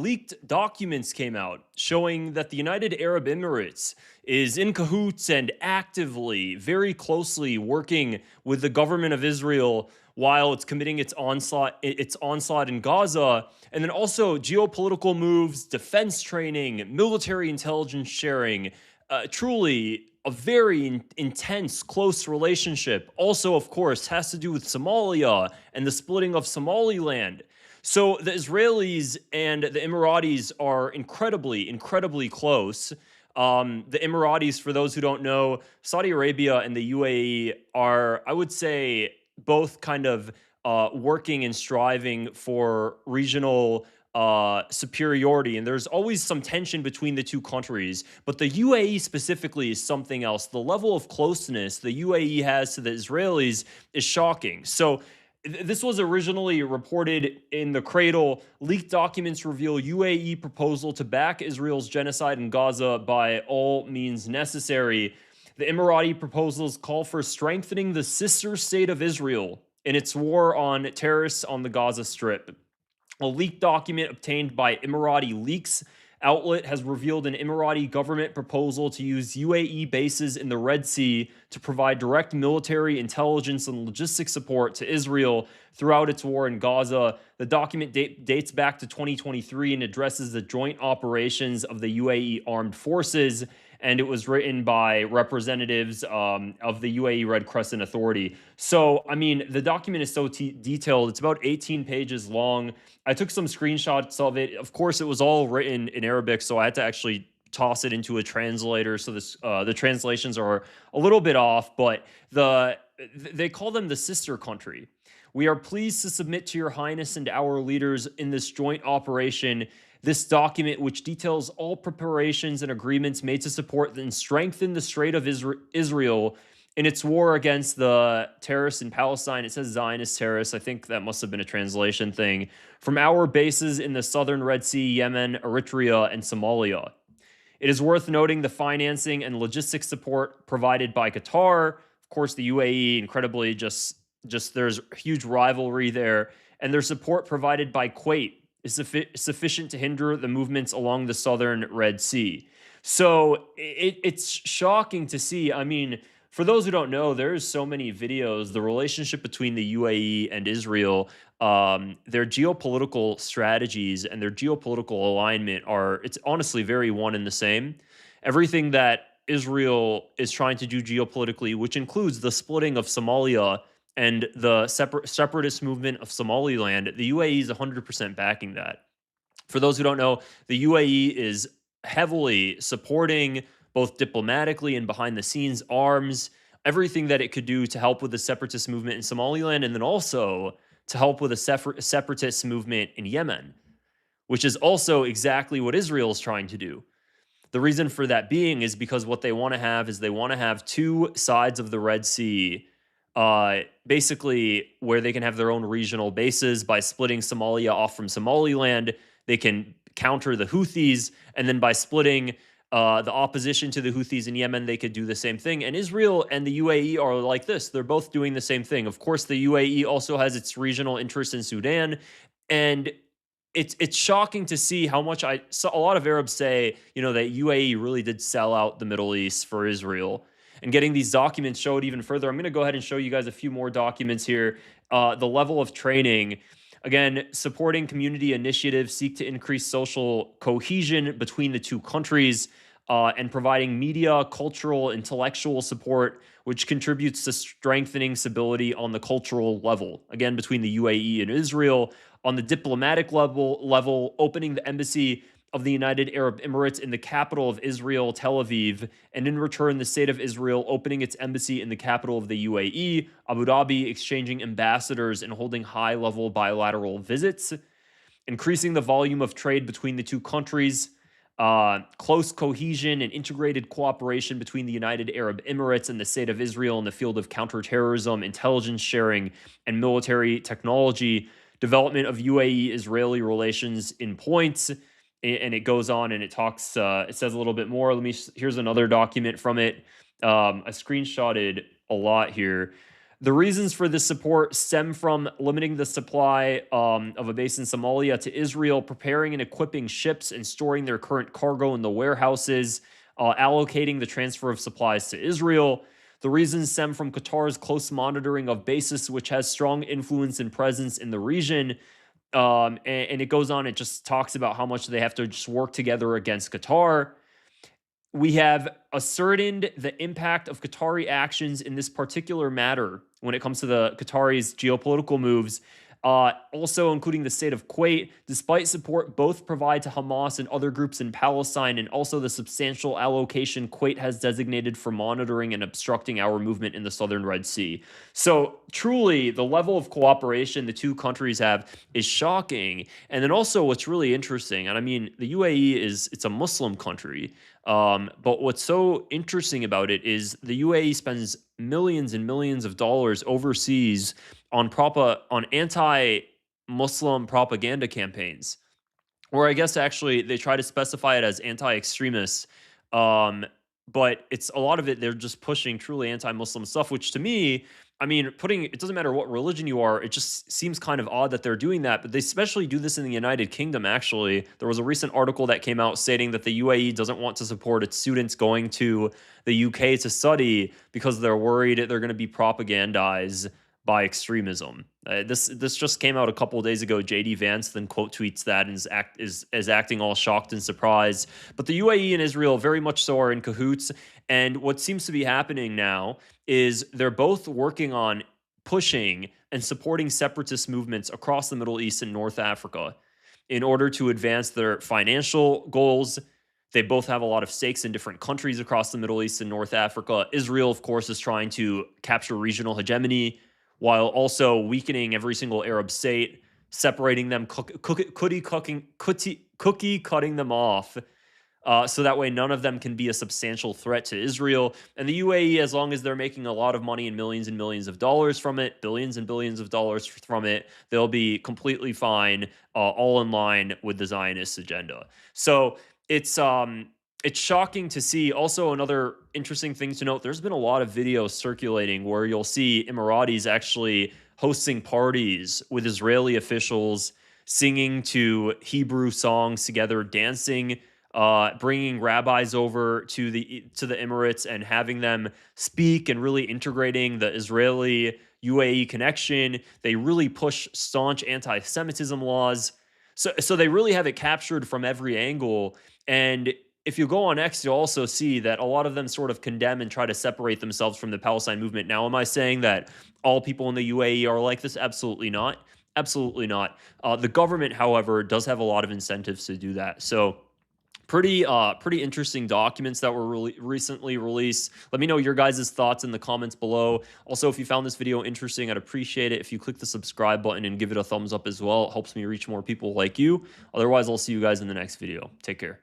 Leaked documents came out showing that the United Arab Emirates is in cahoots and actively, very closely working with the government of Israel while it's committing its onslaught in Gaza, and then also geopolitical moves, defense training, military intelligence sharing, truly a very intense, close relationship. Also, of course, has to do with Somalia and the splitting of Somaliland. So the Israelis and the Emiratis are incredibly, incredibly close. The Emiratis, for those who don't know, Saudi Arabia and the UAE are, I would say, both kind of working and striving for regional superiority. And there's always some tension between the two countries. But the UAE specifically is something else. The level of closeness the UAE has to the Israelis is shocking. So this was originally reported in the Cradle. Leaked documents reveal UAE proposal to back Israel's genocide in Gaza by all means necessary. The Emirati proposals call for strengthening the sister state of Israel in its war on terrorists on the Gaza Strip. A leaked document obtained by Emirati Leaks outlet has revealed an Emirati government proposal to use UAE bases in the Red Sea to provide direct military intelligence and logistics support to Israel throughout its war in Gaza. The document dates back to 2023 and addresses the joint operations of the UAE armed forces, and it was written by representatives of the UAE Red Crescent Authority. So, I mean, the document is so detailed. It's about 18 pages long. I took some screenshots of it. Of course, it was all written in Arabic, so I had to actually toss it into a translator. So the translations are a little bit off, but they call them the sister country. We are pleased to submit to your highness and our leaders in this joint operation this document, which details all preparations and agreements made to support and strengthen the Strait of Israel in its war against the terrorists in Palestine. It says Zionist terrorists. I think that must have been a translation thing. From our bases in the southern Red Sea, Yemen, Eritrea, and Somalia. It is worth noting the financing and logistics support provided by Qatar. Of course, the UAE, incredibly, just there's huge rivalry there. And their support provided by Kuwait is sufficient to hinder the movements along the southern Red Sea. So it's shocking to see. I mean, for those who don't know, there's so many videos. The relationship between the UAE and Israel, their geopolitical strategies and their geopolitical alignment it's honestly very one and the same. Everything that Israel is trying to do geopolitically, which includes the splitting of Somalia and the separatist movement of Somaliland, the UAE is 100% backing that. For those who don't know, the UAE is heavily supporting, both diplomatically and behind the scenes, arms, everything that it could do to help with the separatist movement in Somaliland, and then also to help with the separatist movement in Yemen, which is also exactly what Israel is trying to do. The reason for that being is because what they want to have is they want to have two sides of the Red Sea, basically where they can have their own regional bases. By splitting Somalia off from Somaliland, they can counter the Houthis, and then by splitting the opposition to the Houthis in Yemen, they could do the same thing. And Israel and the UAE are like this. They're both doing the same thing. Of course, the UAE also has its regional interest in Sudan, and it's shocking to see how much I saw a lot of Arabs say, that UAE really did sell out the Middle East for Israel. And getting these documents showed even further. I'm going to go ahead and show you guys a few more documents here. The level of training. Again, supporting community initiatives seek to increase social cohesion between the two countries, and providing media, cultural, intellectual support, which contributes to strengthening stability on the cultural level. Again, between the UAE and Israel. On the diplomatic level, opening the embassy of the United Arab Emirates in the capital of Israel, Tel Aviv, and in return, the state of Israel opening its embassy in the capital of the UAE, Abu Dhabi, exchanging ambassadors and holding high-level bilateral visits, increasing the volume of trade between the two countries, close cohesion and integrated cooperation between the United Arab Emirates and the state of Israel in the field of counterterrorism, intelligence sharing, and military technology, development of UAE-Israeli relations in points. And it goes on and it talks, it says a little bit more. Here's another document from it. I screenshotted a lot here. The reasons for this support stem from limiting the supply of a base in Somalia to Israel, preparing and equipping ships and storing their current cargo in the warehouses, allocating the transfer of supplies to Israel. The reasons stem from Qatar's close monitoring of bases, which has strong influence and presence in the region. And it goes on, it just talks about how much they have to just work together against Qatar. We have ascertained the impact of Qatari actions in this particular matter when it comes to the Qataris' geopolitical moves, also including the state of Kuwait, despite support both provide to Hamas and other groups in Palestine, and also the substantial allocation Kuwait has designated for monitoring and obstructing our movement in the southern Red Sea. So truly, the level of cooperation the two countries have is shocking. And then also what's really interesting, and I mean, the UAE it's a Muslim country, but what's so interesting about it is the UAE spends millions and millions of dollars overseas on anti-Muslim propaganda campaigns, or I guess actually they try to specify it as anti-extremists. Um, but it's a lot of it, they're just pushing truly anti-Muslim stuff, which to me, I mean, putting it doesn't matter what religion you are, it just seems kind of odd that they're doing that. But they especially do this in the United Kingdom, actually. There was a recent article that came out stating that the UAE doesn't want to support its students going to the UK to study because they're worried they're going to be propagandized by extremism. This just came out a couple of days ago. JD Vance then quote tweets that and is acting all shocked and surprised. But the UAE and Israel very much so are in cahoots. And what seems to be happening now is they're both working on pushing and supporting separatist movements across the Middle East and North Africa in order to advance their financial goals. They both have a lot of stakes in different countries across the Middle East and North Africa. Israel, of course, is trying to capture regional hegemony while also weakening every single Arab state, separating them, cookie cutting them off, so that way none of them can be a substantial threat to Israel. And the UAE, as long as they're making a lot of money and millions of dollars from it, billions and billions of dollars from it, they'll be completely fine, all in line with the Zionist agenda. So it's shocking to see. Also, another interesting thing to note, there's been a lot of videos circulating where you'll see Emiratis actually hosting parties with Israeli officials, singing to Hebrew songs together, dancing, bringing rabbis over to the Emirates and having them speak and really integrating the Israeli UAE connection. They really push staunch anti-Semitism laws. So they really have it captured from every angle. And if you go on X, you'll also see that a lot of them sort of condemn and try to separate themselves from the Palestine movement. Now, am I saying that all people in the UAE are like this? Absolutely not. Absolutely not. The government, however, does have a lot of incentives to do that. So pretty interesting documents that were recently released. Let me know your guys' thoughts in the comments below. Also, if you found this video interesting, I'd appreciate it if you click the subscribe button and give it a thumbs up as well. It helps me reach more people like you. Otherwise, I'll see you guys in the next video. Take care.